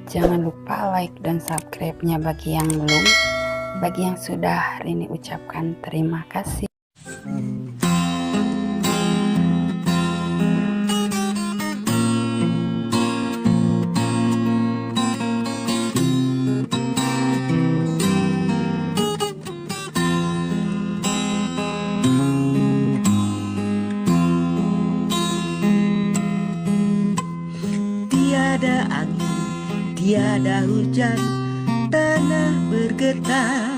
Jangan lupa like dan subscribe-nya bagi yang belum. Bagi yang sudah, hari ini ucapkan terima kasih. Tiada angin, tiada hujan, tanah bergetar.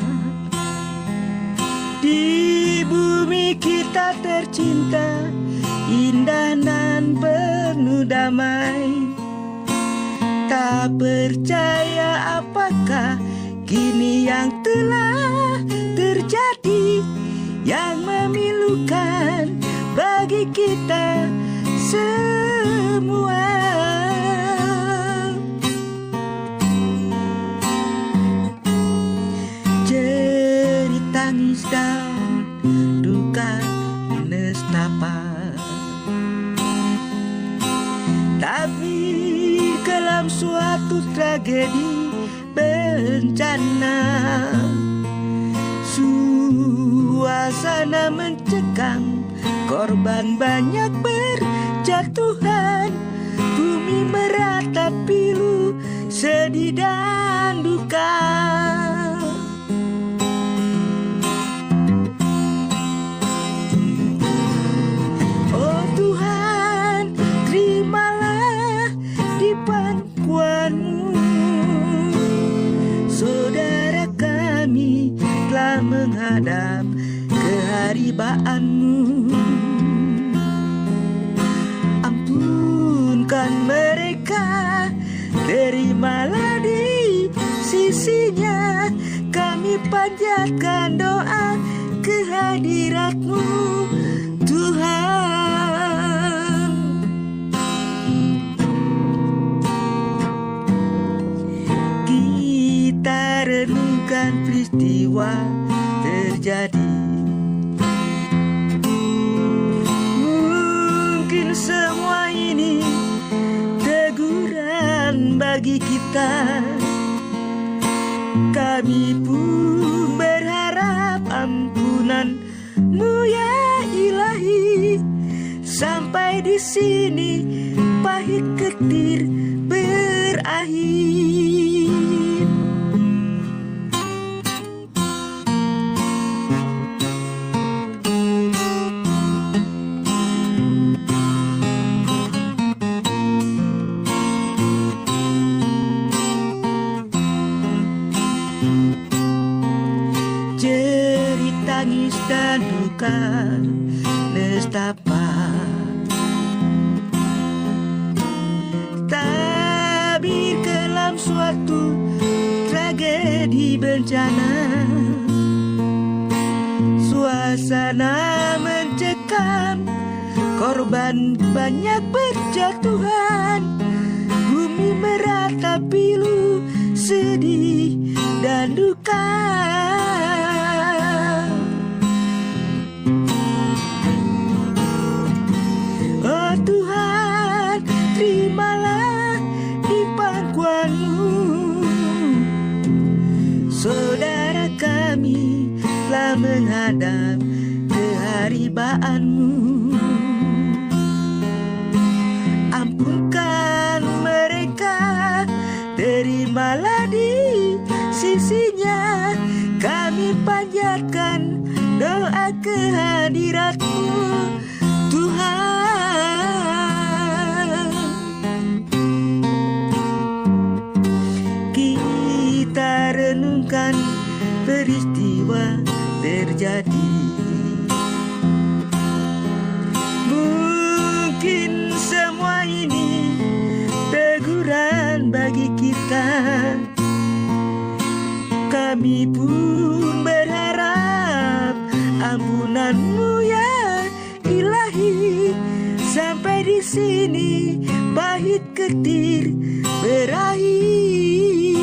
Di bumi kita tercinta, indah dan penuh damai. Tak percaya apakah kini yang telah terjadi, yang memilukan bagi kita semua. Tangis dan duka nestapa, tapi dalam suatu tragedi bencana, suasana mencekam, korban banyak berjatuhan, bumi meratap pilu, sedih dan duka. Saudara kami telah menghadap keharibaanmu. Ampunkan mereka, terimalah di sisinya. Kami panjatkan doa kehadiratmu, Tuhan. Kita renungkan peristiwa terjadi. Mungkin semua ini teguran bagi kita. Kami pun berharap ampunan-Mu ya Ilahi. Sampai di sini pahit getir berakhir. Jerit tangis dan duka nestapa, tabir kelam suatu tragedi bencana. Suasana mencekam, korban banyak berjatuhan, bumi meratap pilu, sedih dan duka. Oh Tuhan, terimalah di pangkuan-Mu. Saudara kami telah menghadap keharibaanmu. Ampunkan mereka, terimalah di sisinya. Kami panjatkan doa kehadirat-Mu, Tuhan. Kita renungkan peristiwa terjadi. Mungkin semua ini teguran bagi kita. Kami pun berharap ampunan-Mu ya Ilahi. Sampai di sini pahit getir berakhir.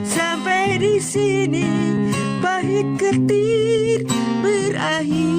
Sampai di sini pahit getir berakhir.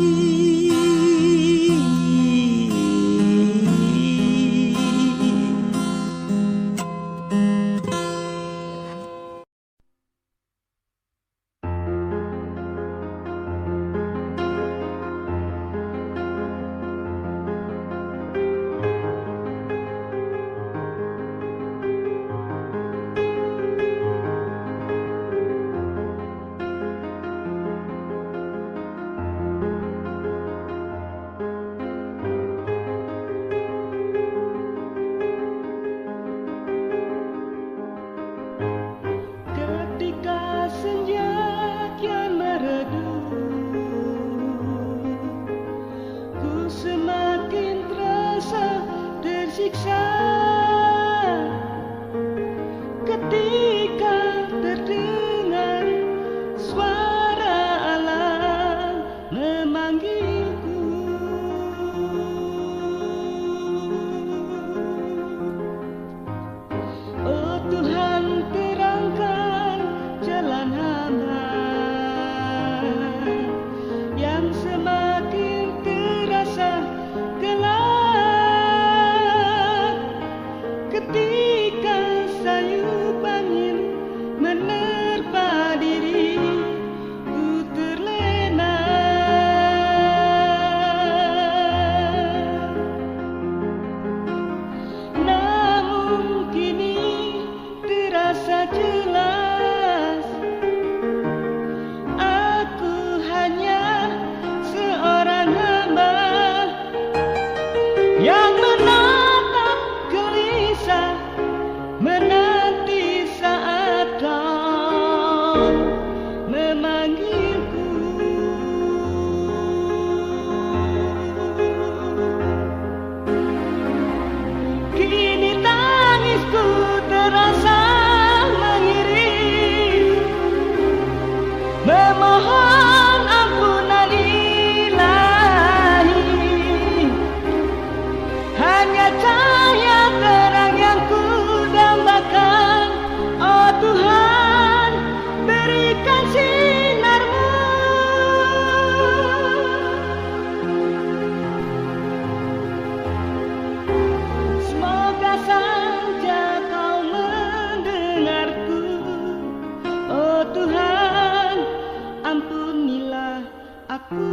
ketika sayup angin menerpa diri, ku terlena. Namun kini terasa jelas, aku hanya seorang hamba yang menatap gelisah, menanti saat kau memanggilku. Kini tangisku terasa mengiris, memohon ampunan ilahi. Hanya cahaya terang yang ku dambakan, oh Tuhan, berikan sinarmu. Semoga saja kau mendengarku, oh Tuhan, ampunilah aku.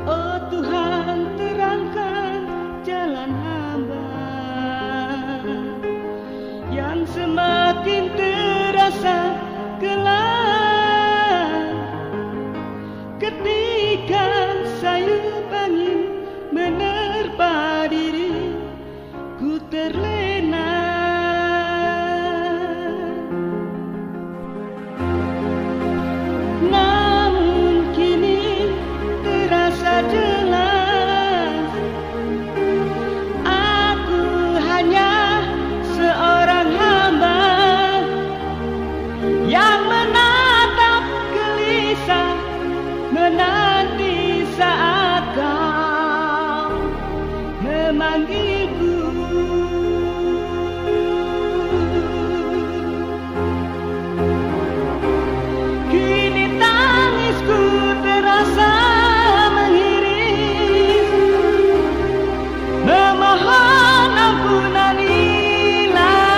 Oh Tuhan, terangkan jalan hamba yang semakin terasa gelap, ketika sayup angin menerpa diri, ku terlena. Namun kini terasa jelas, aku hanya seorang hamba yang menatap gelisah, menanti saat kau memanggilku. Kini tangisku terasa mengiris, memohon ampunan ilahi.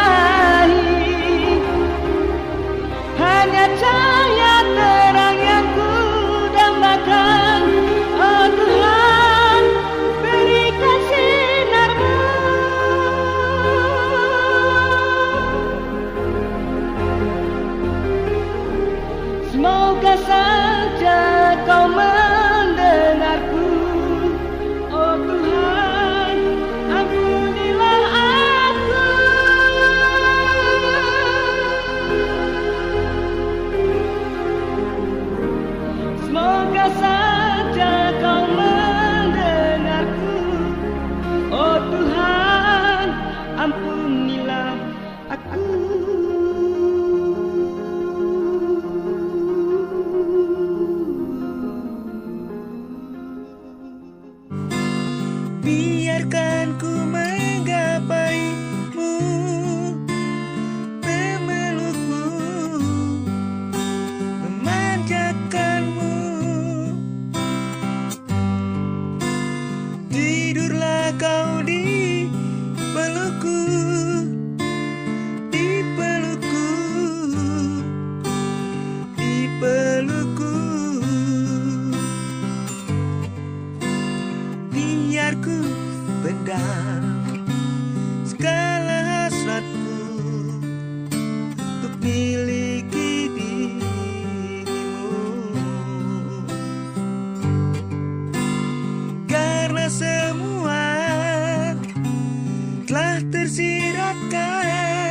Hanya cahaya terang yang ku dambakan, oh Tuhan, berikan sinarmu. Semoga saja kau mendengarku, oh Tuhan, ampunilah aku. Semoga saja kau mendengarku, oh Tuhan, ampunilah aku. Biarkan ku menggapaimu, memelukmu, memanjakanmu. Tidurlah kau di pelukku, di pelukku, di pelukku. Biar ku pendam segala hasratku untuk miliki dirimu, karena semua telah tersiratkan